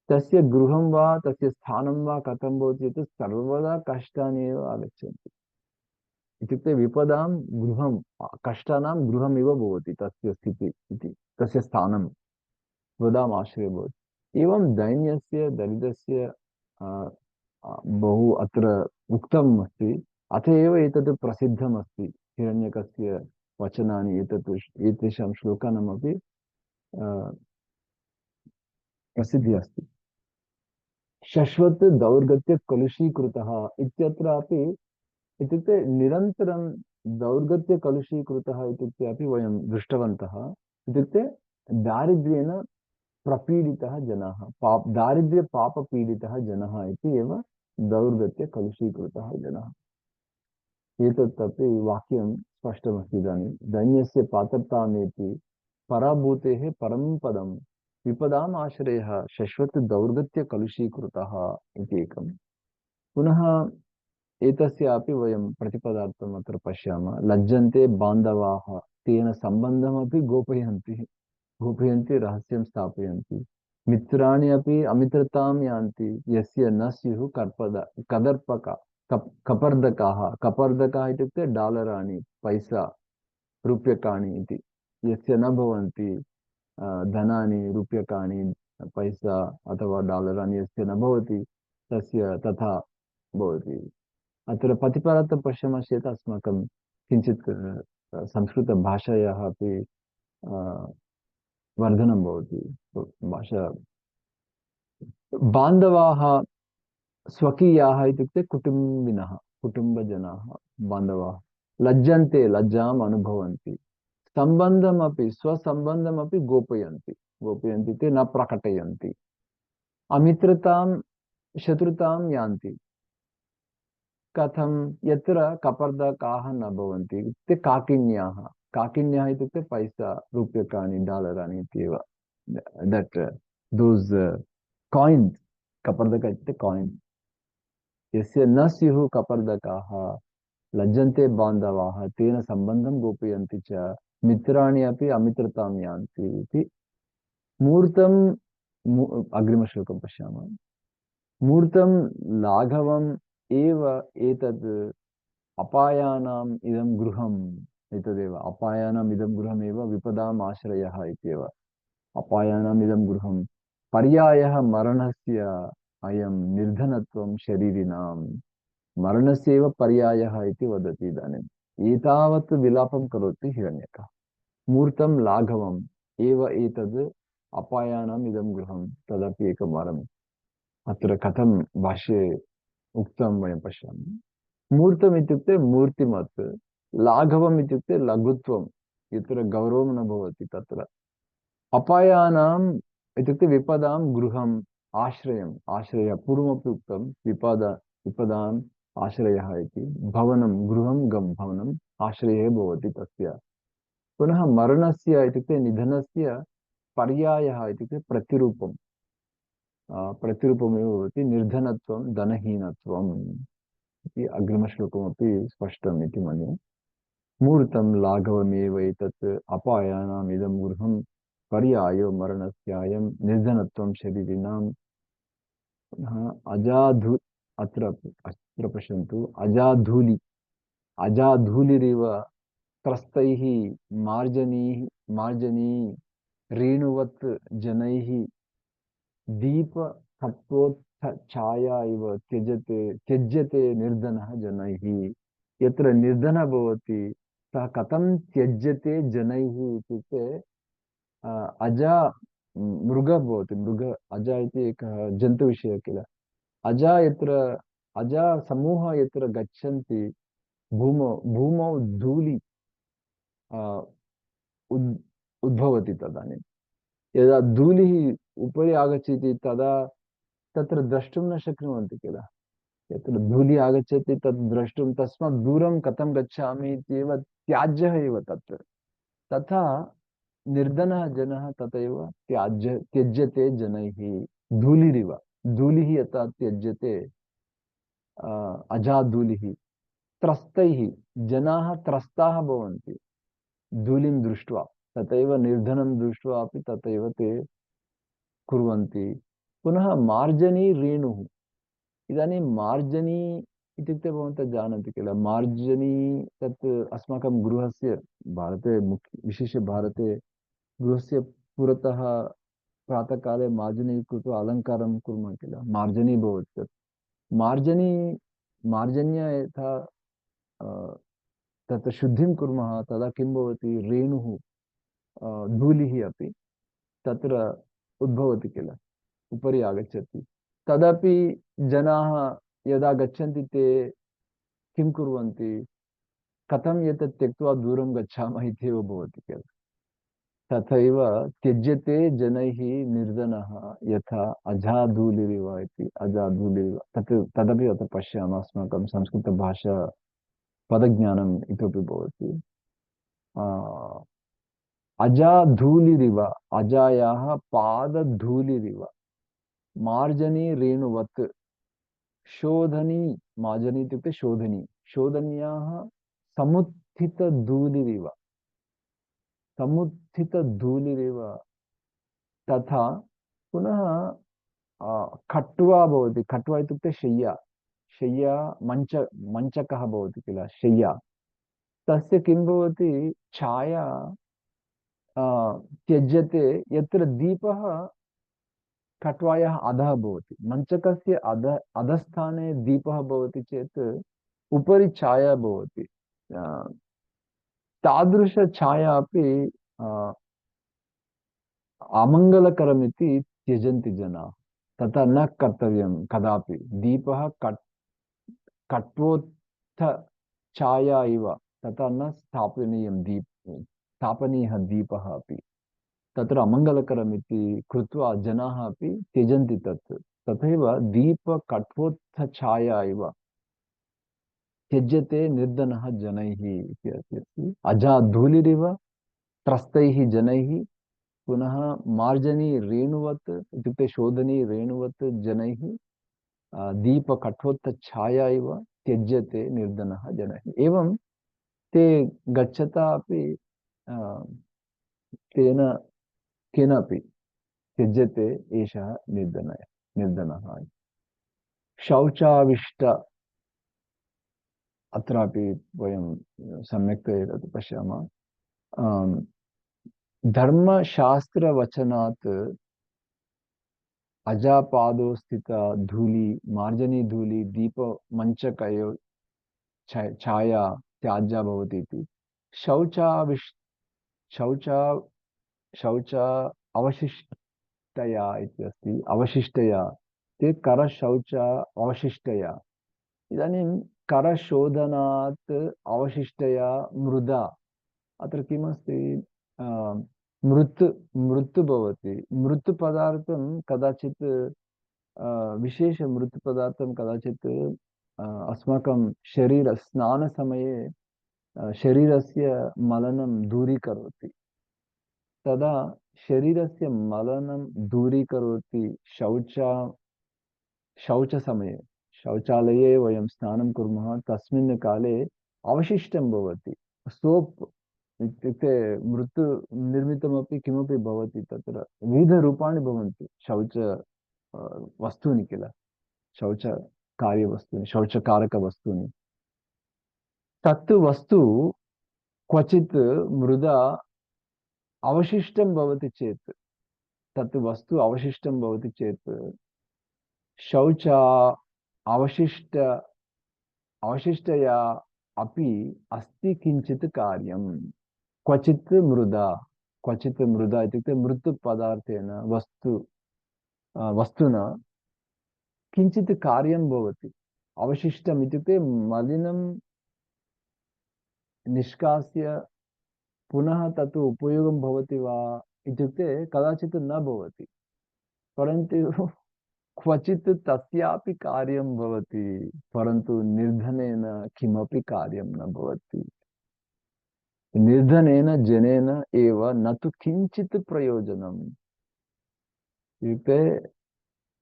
[SPEAKER 1] तस्य गृहं वा तस्य स्थानं वा कथं भवति चेत् सर्वदा कष्टानि एव आगच्छन्ति इत्युक्ते विपदां गृहं कष्टानां गृहमिव भवति तस्य स्थितिः इति तस्य स्थानं विपदाम् आश्रयः भवति। एवं दैन्यस्य दरिद्रस्य बहु अत्र उक्तम् अस्ति। अत एव एतत् प्रसिद्धमस्ति हिरण्यकस्य वचनानि एतेषां श्लोकानामपि प्रसिद्धिः अस्ति। शश्वत् दौर्गत्य कलुषीकृतः इत्यत्रापि इत्युक्ते निरन्तरं दौर्गत्यकलुषीकृतः इत्युक्ते अपि वयं दृष्टवन्तः। इत्युक्ते दारिद्र्येण प्रपीडितः जनः, दारिद्र्यपापपीडितः जनः इति एव दौर्गत्यकलुषीकृतः जनः। एतत् अपि वाक्यं स्पष्टमस्ति इदानीं। दैन्यस्य पात्रतामेति पराभूतेः परं पदं विपदाम् आश्रयः शश्वतदौर्गत्यकलुषीकृतः इति एकम्। पुनः एतस्यापि वयं प्रतिपदार्थम् अत्र पश्यामः। लज्जन्ते बान्धवाः तेन सम्बन्धमपि गोपयन्ति रहस्यं स्थापयन्ति। मित्राणि अपि अमित्रतां यान्ति यस्य न स्युः कदर्पका कपर्दकाः। कपर्दकाः इत्युक्ते डालराणि, पैसा, रूप्यकाणि इति। यस्य न भवन्ति धनानि, रूप्यकाणि, पैसा अथवा डालराणि यस्य न भवति तस्य तथा भवति। अत्र प्रतिपदार्थं पश्यामः चेत् अस्माकं किञ्चित् संस्कृतभाषायाः अपि वर्धनं भवति। भाषा बान्धवाः स्वकीयाः इत्युक्ते कुटुम्बिनः, कुटुम्बजनाः बान्धवाः। लज्जन्ते लज्जाम् अनुभवन्ति। सम्बन्धमपि स्वसम्बन्धमपि गोपयन्ति। गोपयन्ति ते न प्रकटयन्ति। अमित्रतां शत्रुतां यान्ति। कथं यत्र कपर्दकाः न भवन्ति इत्युक्ते काकिन्याः। काकिन्याः इत्युक्ते पैसा, रूप्यकाणि, डालराणि इत्येव। दट् दोस् काయిన్స్, कपर्दक इत्युक्ते काయిన్స్। यस्य न स्युः कपर्दकाः लज्जन्ते बान्धवाः तेन सम्बन्धं गोपयन्ति च मित्राणि अपि अमित्रतां यान्ति इति। मूर्तं अग्रिमश्लोकं पश्यामः। मूर्तं लाघवम् एव एतद् अपायानाम् इदं गृहम्। एतदेव अपायानाम् इदं गृहमेव विपदाम् आश्रयः इत्येव। अपायानाम् इदं गृहं पर्यायः मरणस्य अयं निर्धनत्वं शरीरिणां। मरणस्यैव पर्यायः इति वदति इदानीम्। एतावत् विलापं करोति हिरण्यकः। मूर्तं लाघवम् एव एतद् अपायानाम् इदं गृहं। तदपि एकवारम् अत्र कथं भाष्ये उक्तं वयं पश्यामः। मूर्तम् इत्युक्ते मूर्तिमत्, लाघवम् इत्युक्ते लघुत्वं, यत्र गौरवं न भवति तत्र। अपायानाम् इत्युक्ते विपदां गृहम्, आश्रयम्, आश्रयः पूर्वमपि उक्तं विपदाम् आश्रयः इति। भवनं गृहं गं भवनम् आश्रये भवति तस्य। पुनः मरणस्य इत्युक्ते निधनस्य पर्यायः इत्युक्ते प्रतिरूपं। प्रतिरूपमेव भवति निर्धनत्वं धनहीनत्वम् इति। अग्रिमश्लोकमपि स्पष्टम् इति मन्ये। मूर्तं लाघवमेव एतत् अपायानाम् इदं गृहं पर्यायो मरणस्यायं निर्धनत्वं शरीरिणां। अजाधु अत्र अत्र पश्यन्तु। अजाधूलिरिव त्रस्तैः मार्जनी रेणुवत् जनैः दीपकल्पोत्थछाया इव त्यज्यते निर्धनः जनैः। यत्र निर्धनः भवति सः कथं त्यज्यते जनैः इत्युक्ते अजा मृगः भवति। अजा इति एकः जन्तुविषयः किल। अजा यत्र अजा समूहः यत्र गच्छन्ति भूमौ धूलि उद्भवति। तदानीं यदा धूलिः उपरि आगच्छति तदा तत्र द्रष्टुं न शक्नुवन्ति किल। यत्र धूलिः आगच्छति तत् द्रष्टुं तस्मात् दूरं कथं गच्छामि इत्येव त्याज्यः एव तत्र। तथा निर्धनः जनः तथैव त्यज्यते जनैः धूलिरिव। धूलिः यथा त्यज्यते अजाधूलिः। त्रस्तैः जनाः त्रस्ताः भवन्ति धूलिं दृष्ट्वा। तथैव निर्धनं दृष्ट्वा अपि तथैव ते कुर्वन्ति। पुनः मार्जनी रेणुः। इदानीं मार्जनी इत्युक्ते भवन्तः जानन्ति किल। मार्जनी तत् अस्माकं गृहस्य भारते विशेष्य भारते गृहस्य पुरतः प्रातःकाले मार्जनी कृत्वा अलङ्कारं कुर्मः किल। मार्जनी भवति तत्। मार्जनी मार्जन्या यथा तत् शुद्धिं कुर्मः तदा किं भवति रेणुः धूलिः अपि तत्र उद्भवति किल, उपरि आगच्छति। तदपि जनाः यदा गच्छन्ति ते किं कुर्वन्ति, कथं एतत् त्यक्त्वा दूरं गच्छामः इत्येव भवति किल। तथैव त्यज्यते जनैः निर्धनः यथा अजाधूलिरिव इति, अजाधूलिरिव तत् तदपि अत्र पश्यामः, अस्माकं संस्कृतभाषा पदज्ञानम् इतोपि भवति। अजाधूलिरिव, अजायाः पादधूलिरिव, मार्जनी रेणुवत्, शोधनी, मार्जनी इत्युक्ते शोधनी, शोधन्याः समुत्थितधूलिरिव, समुत्थितधूलिरिव, तथा पुनः खट्वा भवति, खट्वा इत्युक्ते शय्या, शय्या मञ्चकः भवति किल, शय्या, तस्य किं भवति, छाया त्यज्यते, यत्र दीपः खट्वायाः अधः भवति, मञ्चकस्य अधस्थाने दीपः भवति चेत् उपरि छाया भवति। तादृशछाया अपि अमङ्गलकरमिति त्यजन्ति जनाः। तथा न कर्तव्यं कदापि। दीपः कट्वोत्थ छाया इव, तथा न स्थापनीयं स्थापनीयः दीपः अपि। तत्र अमङ्गलकरमिति कृत्वा जनाः अपि त्यजन्ति तत्। तथैव दीपकट्वोत्थ छाया इव त्यज्यते निर्धनः जनैः इति अस्ति। अजाधूलिरिव त्रस्तैः जनैः, पुनः मार्जनी रेणुवत् इत्युक्ते शोधनी रेणुवत् जनैः, दीपकठोत्थछाया इव त्यज्यते निर्धनः जनैः। एवं ते गच्छता अपि तेन केनापि त्यज्यते एषः निर्धनः। शौचाविष्ट, अत्रापि वयं सम्यक्तया तत् पश्यामः। धर्मशास्त्रवचनात् अजापादो स्थिता धूलि, मार्जनी धूलि दीपमञ्चकयो छाया त्याज्या भवति इति। शौचाविष् शौचा शौच अवशिष्टया इति अस्ति, अवशिष्टया, ते करशौच अवशिष्टया। इदानीं करशोधनात् अवशिष्टया मृदा, अत्र किमस्ति, मृत् मृत् भवति, मृत् पदार्थं कदाचित् विशेष पदार्थं कदाचित् अस्माकं स्नानसमये शरीरस्य मलनं दूरीकरोति। तदा शरीरस्य मलनं दूरीकरोति शौचसमये, शौचालये वयं स्नानं कुर्मः तस्मिन् काले अवशिष्टं भवति, सोप् इत्युक्ते मृत् निर्मितमपि किमपि भवति, तत्र विविधरूपाणि भवन्ति शौच वस्तूनि किल, शौचकार्यवस्तूनि, शौचकारकवस्तूनि। तत् वस्तु क्वचित् मृदा अवशिष्टं भवति चेत्, तत् वस्तु अवशिष्टं भवति चेत् शौच अवशिष्ट अवशिष्टया अपि अस्ति किञ्चित् कार्यं। क्वचित् मृदा इत्युक्ते मृत् पदार्थेन वस्तुना किञ्चित् कार्यं भवति। अवशिष्टम् इत्युक्ते मलिनं निष्कास्य पुनः तत् उपयोगं भवति वा इत्युक्ते कदाचित् न भवति, परन्तु क्वचित् तस्यापि कार्यं भवति, परन्तु निर्धनेन किमपि कार्यं न भवति। निर्धनेन जनेन एव न तु किञ्चित् प्रयोजनम्। इत्युक्ते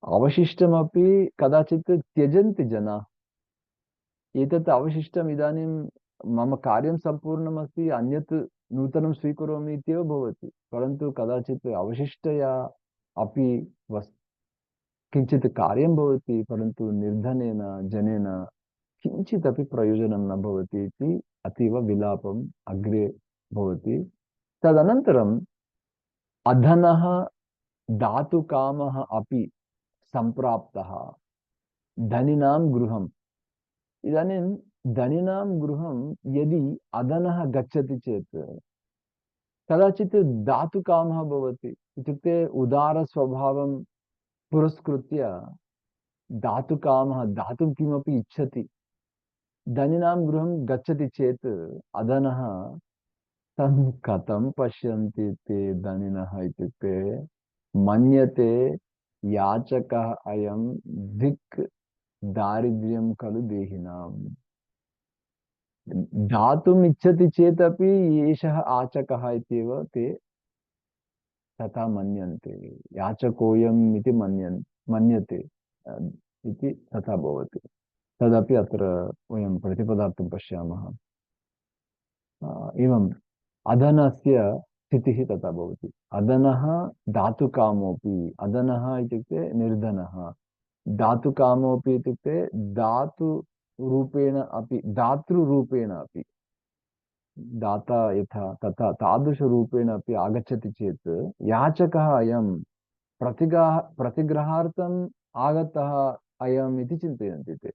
[SPEAKER 1] अवशिष्टमपि कदाचित् त्यजन्ति जनाः। एतत् अवशिष्टम् इदानीं मम कार्यं सम्पूर्णमस्ति, अन्यत् नूतनं स्वीकरोमि इत्येव भवति, परन्तु कदाचित् अवशिष्टया अपि किञ्चित् कार्यं भवति, परन्तु निर्धनेन जनेन किञ्चिदपि प्रयोजनं न भवति इति अतीव विलापम् अग्रे भवति। तदनन्तरम् अधनः धातुकामः अपि सम्प्राप्तः धनिनां गृहम्। इदानीं धनिनां गृहं यदि अधनः गच्छति चेत् कदाचित् धातुकामः भवति, इत्युक्ते उदारस्वभावं पुरस्कृत्य धातुकामः, दातुं किमपि इच्छति, धनिनां गृहं गच्छति चेत् अधनः तं कथं पश्यन्ति ते धनिनः इत्युक्ते मन्यते याचकः अयं धिक् दारिद्र्यं खलु देहिनाम्। दातुम् इच्छति चेदपि एषः आचकः इत्येव ते तथा मन्यन्ते। याचकोऽयम् इति मन्यते अ, इति तथा भवति। तदपि अत्र वयं प्रतिपदार्थं पश्यामः। एवम् अधनस्य स्थितिः तथा भवति। अधनः धातुकामोऽपि, अधनः इत्युक्ते निर्धनः, धातुकामोऽपि इत्युक्ते धातुरूपेण अपि, दातृरूपेण अपि, दाता यथा तथा तादृशरूपेण अपि आगच्छति चेत् याचकः अयं प्रतिग्रहार्थम् आगतः अयम् इति चिन्तयन्ति ते,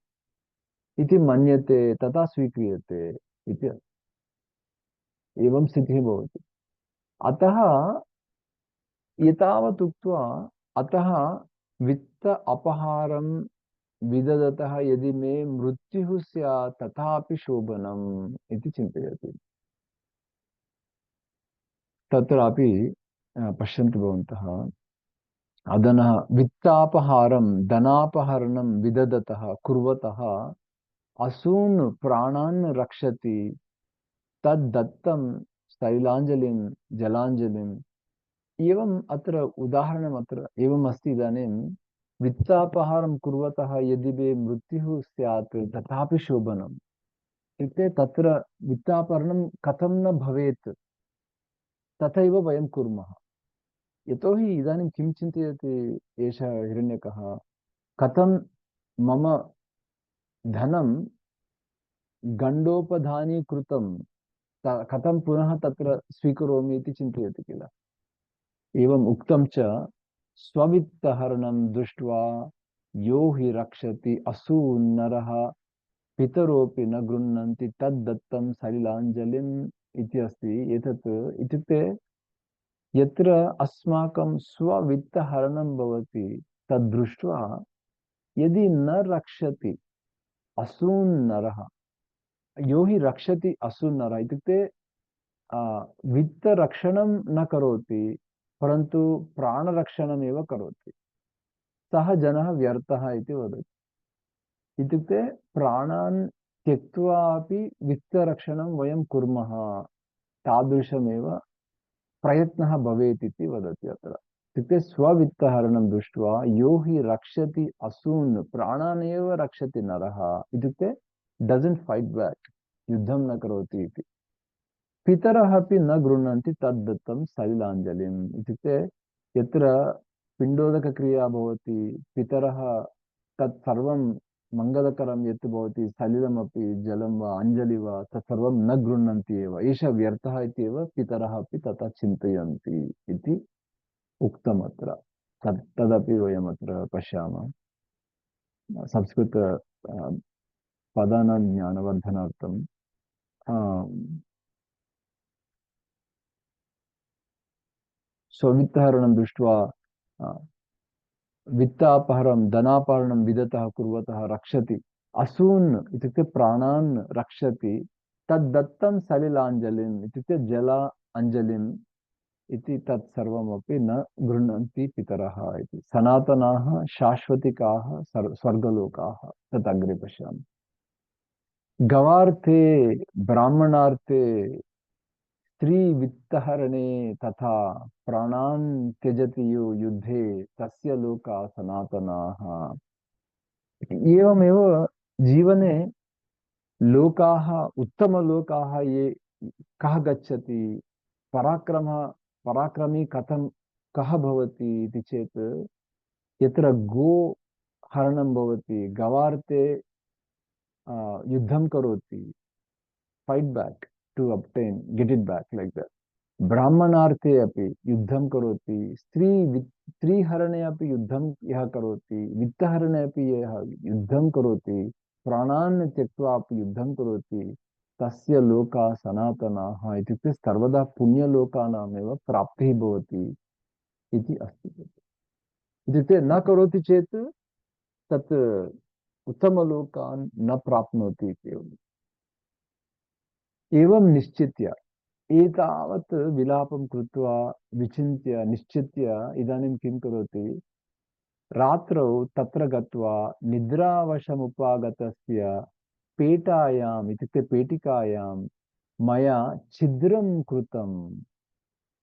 [SPEAKER 1] इति मन्यते, तथा स्वीक्रियते इति एवं स्थितिः भवति। अतः एतावत् उक्त्वा अतः वित्त अपहारं विदधतः यदि मे मृत्युः स्यात् तथापि शोभनम् इति चिन्तयति। तत्रापि पश्यन्तु भवन्तः, अधनः वित्तापहारं धनापहरणं विदधतः कुर्वतः असून् प्राणान् रक्षति तद्दत्तं स्थैलाञ्जलिं जलाञ्जलिम्। एवम् अत्र उदाहरणम् अत्र एवम् अस्ति। इदानीं वित्तापहारं कुर्वतः यदि मे मृत्युः स्यात् तथापि शोभनम् इत्युक्ते तत्र वित्तापहरणं कथं न भवेत् तथैव वयं कुर्मः। यतोहि इदानीं किं चिन्तयति एषः हिरण्यकः, कथं मम धनं गण्डोपधानीकृतं कथं पुनः तत्र स्वीकरोमि इति चिन्तयति किल। एवम् उक्तं च स्ववित्तहरणं दृष्ट्वा यो हि रक्षति असून्नरः पितरोऽपि न गृह्णन्ति तद्दत्तं सलिलाञ्जलिम् इति अस्ति। एतत् इत्युक्ते यत्र अस्माकं स्ववित्तहरणं भवति तद्दृष्ट्वा यदि न रक्षति असून्नरः, यो हि रक्षति असून्नरः इत्युक्ते वित्तरक्षणं न करोति परन्तु प्राणरक्षणमेव करोति, सः जनः व्यर्थः इति वदति। इत्युक्ते प्राणान् त्यक्त्वा अपि वित्तरक्षणं वयं कुर्मः तादृशमेव प्रयत्नः भवेत् इति वदति अत्र। इत्युक्ते स्ववित्तहरणं दृष्ट्वा यो हि रक्षति असून् प्राणान् एव रक्षति नरः इत्युक्ते डजन्ट् फैट् बैक्, युद्धं न करोति इति। पितरः अपि न गृह्णन्ति तद्दत्तं सलिलाञ्जलिम् इत्युक्ते यत्र पिण्डोदकक्रिया भवति पितरः तत्सर्वं मङ्गलकरं यत् भवति सलिलमपि जलं वा अञ्जलि वा तत्सर्वं न गृह्णन्ति एव, एषः व्यर्थः इत्येव पितरः अपि तथा चिन्तयन्ति इति उक्तम् अत्र। तदपि वयमत्र पश्यामः। संस्कृत पदानां ज्ञानवर्धनार्थं स्ववित्तहरणं दृष्ट्वा वित्तापहरणं धनापहरणं विदतः कुर्वतः रक्षति असून् इत्युक्ते प्राणान् रक्षति तद्दत्तं सलिलाञ्जलिम् इत्युक्ते जल अञ्जलिम् इति तत्सर्वमपि न गृह्णन्ति पितरः इति। सनातनाः शाश्वतिकाः स्वर्गलोकाः तत् अग्रे पश्यामि। गवार्थे ब्राह्मणार्थे स्त्रीवित्तहरणे तथा प्राणान् त्यजति यो युद्धे तस्य लोका सनातनाः। एवमेव जीवने लोकाः उत्तमलोकाः ये कः गच्छति, पराक्रमः पराक्रमी कथं कः भवति इति चेत् यत्र गो हरणं भवति गवार्ते युद्धं करोति, fight back to obtain get it back like that। ब्राह्मणार्थे अपि युद्धं करोति, स्त्रीहरणे अपि युद्धं यः करोति, वित्तहरणे अपि यः युद्धं करोति, प्राणान् त्यक्त्वा अपि युद्धं करोति तस्य लोकाः सनातनाः इत्युक्ते सर्वदा पुण्यलोकानामेव प्राप्तिः भवति इति अस्ति। इत्युक्ते न करोति चेत् तत् उत्तमलोकान् न प्राप्नोति इत्येव। एवं निश्चित्य एतावत् विलापं कृत्वा विचिन्त्य निश्चित्य इदानीं किं करोति रात्रौ तत्र गत्वा निद्रावशमुपागतस्य पेटायाम् इत्युक्ते पेटिकायां मया छिद्रं कृतं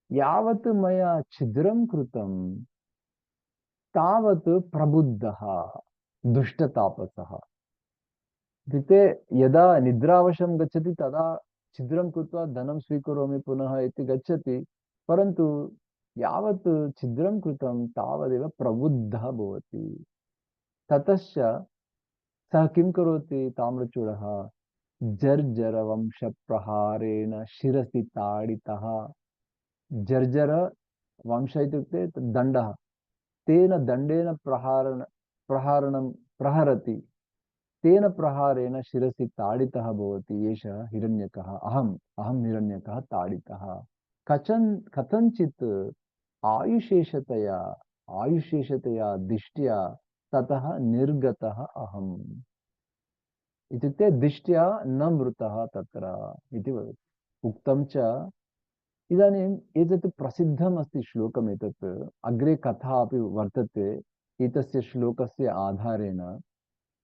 [SPEAKER 1] यावत् मया छिद्रं कृतं तावत् प्रबुद्धः दुष्टतापसः इत्युक्ते यदा निद्रावशं गच्छति तदा छिद्रं कृत्वा धनं स्वीकरोमि पुनः इति गच्छति परन्तु यावत् छिद्रं कृतं तावदेव प्रबुद्धः भवति ततश्च सः किं करोति ताम्रचूडः जर्जरवंशप्रहारेण शिरसि ताडितः जर्जर वंश इत्युक्ते दण्डः तेन दण्डेन प्रहारणं प्रहरति तेन प्रहारेण शिरसि ताडितः भवति एषः हिरण्यकः अहं हिरण्यकः ताडितः कथञ्चित् आयुशेषतया आयुशेषतया दिष्ट्या ततः निर्गतः अहम् इत्युक्ते दिष्ट्या न मृतः तत्र इति वदति उक्तं च इदानीम् एतत् प्रसिद्धम् अस्ति श्लोकम् एतत् अग्रे कथा अपि वर्तते एतस्य श्लोकस्य आधारेण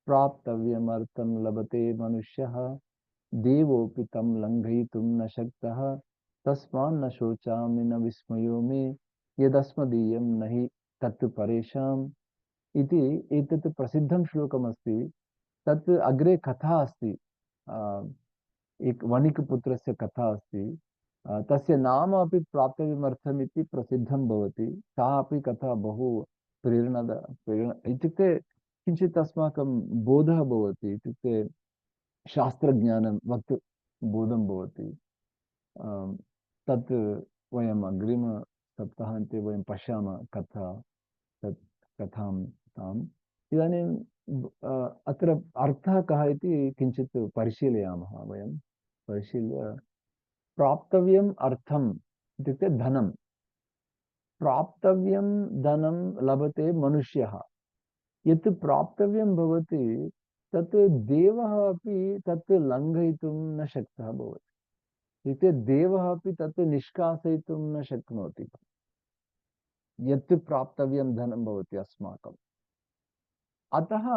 [SPEAKER 1] प्राप्तव्यमर्थं लभते मनुष्यः देवोऽपि तं लङ्घयितुं न शक्तः तस्मान्न शोचामि न विस्मयो मे यदस्मदीयं न हि तत् परेषाम् इति एतत् प्रसिद्धं श्लोकमस्ति तत् अग्रे कथा अस्ति एक वणिकपुत्रस्य कथा अस्ति तस्य नाम अपि प्राप्तव्यमर्थम् इति प्रसिद्धं भवति सा अपि कथा बहु प्रेरणा इत्युक्ते किञ्चित् अस्माकं बोधः भवति इत्युक्ते शास्त्रज्ञानं वक्तुं बोधं भवति तत् वयम् अग्रिमसप्ताहान्ते वयं पश्यामः कथा तत् कथां ताम् इदानीं अत्र अर्थः कः इति किञ्चित् परिशीलयामः वयं परिशील्य प्राप्तव्यम् अर्थम् इत्युक्ते धनं प्राप्तव्यं धनं लभते मनुष्यः यत् प्राप्तव्यं भवति तत् देवः अपि तत् लङ्घयितुं न शक्तः भवति इत्युक्ते देवः अपि तत् निष्कासयितुं न शक्नोति यत् प्राप्तव्यं धनं भवति अस्माकम् अतः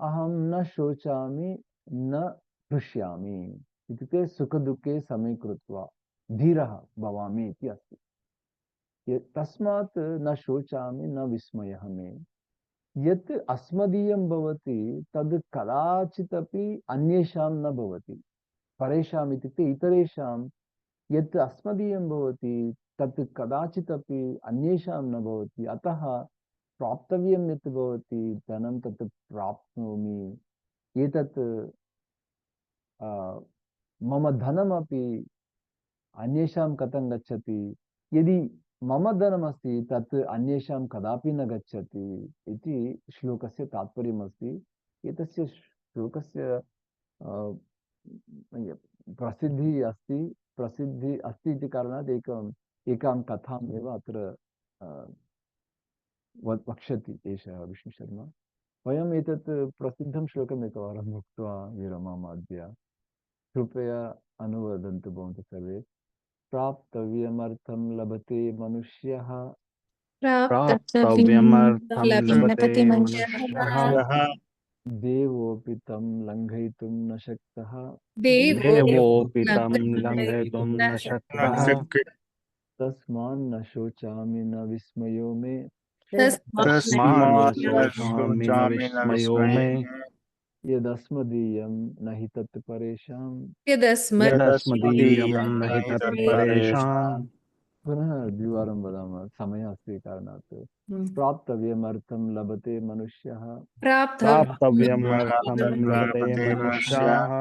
[SPEAKER 1] अहं न शोचामि न हृष्यामि इत्युक्ते सुखदुःखे समे कृत्वा धीरः भवामि इति अस्ति तस्मात् न शोचामि न विस्मयः मे यत् अस्मदीयं भवति तद् कदाचिदपि अन्येषां न भवति परेषाम् इत्युक्ते इतरेषां यत् अस्मदीयं भवति तत् कदाचित् अपि अन्येषां न भवति अतः प्राप्तव्यं यत् भवति धनं तत् प्राप्नोमि एतत् मम धनमपि अन्येषां कथं गच्छति यदि मम धनमस्ति तत् अन्येषां कदापि न गच्छति इति श्लोकस्य तात्पर्यमस्ति एतस्य श्लोकस्य प्रसिद्धिः अस्ति इति कारणात् एकां कथाम् एव अत्र वक्ष्यति एषः विष्णुशर्मा वयम् एतत् प्रसिद्धं श्लोकम् एकवारम् उक्त्वा विरमामः अद्य कृपया अनुवदन्तु भवन्तः सर्वे प्राप्तव्यमर्थं लभते मनुष्यः
[SPEAKER 2] प्राप्तव्यमर्थं लभते
[SPEAKER 3] लभते
[SPEAKER 2] मनुष्यः
[SPEAKER 3] मनुष्यः
[SPEAKER 1] देवोऽपि तं लङ्घयितुं न शक्तः
[SPEAKER 2] देवोऽपि तं लङ्घयितुं
[SPEAKER 3] लङ्घयितुं
[SPEAKER 2] न
[SPEAKER 3] न
[SPEAKER 2] शक्तः
[SPEAKER 3] शक्यते
[SPEAKER 1] तस्मान्न शोचामि न विस्मयो मे
[SPEAKER 2] तस्मान्न
[SPEAKER 3] तस्मात् न
[SPEAKER 2] शोचामि न
[SPEAKER 3] शोचामि न
[SPEAKER 2] विस्मयो मे
[SPEAKER 3] विस्मये
[SPEAKER 1] यदस्मदीयं न हि तत् परेषाम्
[SPEAKER 2] यदस्मदीयं न हि
[SPEAKER 3] यदस्मदीयं न हि
[SPEAKER 2] तत्परेषाम्
[SPEAKER 3] तत्परेषाम्
[SPEAKER 1] पुनः द्विवारं वदामः समयः अस्ति कारणात् प्राप्तव्यमर्थं लभते मनुष्यः
[SPEAKER 2] प्राप्तव्यमर्थं
[SPEAKER 3] प्राप्तं
[SPEAKER 2] लभते
[SPEAKER 3] लभते
[SPEAKER 2] मनुष्याः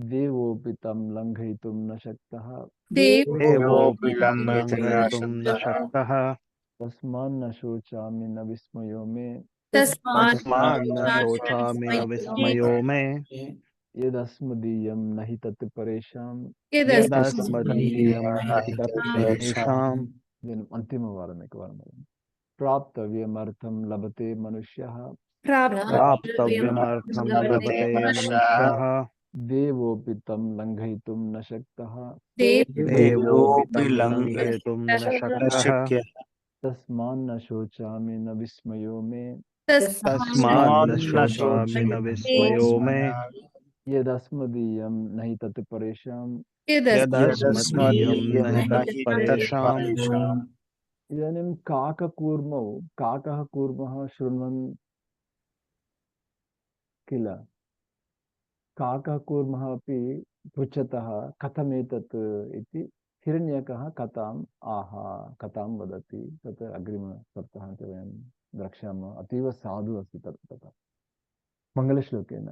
[SPEAKER 1] देवोऽपि तं लङ्घयितुं न शक्तः
[SPEAKER 2] देवोऽपि तं
[SPEAKER 3] लङ्घयितुं न
[SPEAKER 2] लङ्घयितुं न
[SPEAKER 3] शक्तः
[SPEAKER 2] शक्तः
[SPEAKER 1] तस्मान्न शोचामि न विस्मयो मे
[SPEAKER 2] तस्मान्न शोचामि न विस्मयो मे
[SPEAKER 1] यदस्मदीयं न हि तत् परेषाम्
[SPEAKER 2] यदस्मदीयं न हि तत्परेषाम्
[SPEAKER 1] अन्तिमवारम् एकवारं वदामि प्राप्तव्यमर्थं लभते मनुष्यः
[SPEAKER 2] प्राप्तव्यमर्थं लभते मनुष्यः
[SPEAKER 1] देवोऽपि तं लङ्घयितुं न शक्तः
[SPEAKER 2] देवोऽपि तं लङ्घयितुं न शक्तः
[SPEAKER 1] तस्मान्न शोचामि न विस्मयो मे
[SPEAKER 2] तस्मान्न शोचामि न विस्मयो मे
[SPEAKER 1] यदस्मदीयं न हि तत् परेषां
[SPEAKER 2] यदस्मदीयं न हि तत्परेषाम्
[SPEAKER 1] इदानीं काककूर्मौ काकः कूर्मः शृण्वन् किल काकः कूर्मः अपि पृच्छतः कथमेतत् इति हिरण्यकः कथाम् कथां वदति तत् अग्रिमसप्ताहान्ते वयं द्रक्ष्यामः अतीव साधु अस्ति तत् कथा मङ्गलश्लोकेन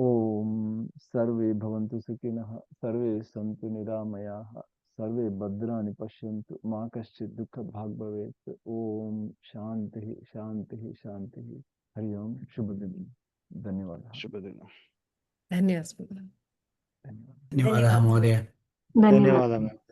[SPEAKER 1] ॐ सर्वे भवन्तु सुखिनः सर्वे सन्तु निरामयाः सर्वे भद्राणि पश्यन्तु मा कश्चित् दुःखभाग् भवेत् ॐ शान्तिः शान्तिः शान्तिः हरि ओं शुभदिनं धन्यवादः
[SPEAKER 2] शुभदिनम्
[SPEAKER 3] धन्यवाद
[SPEAKER 1] धन्यवादः
[SPEAKER 4] धन्यवादः महोदय।
[SPEAKER 2] धन्यवादः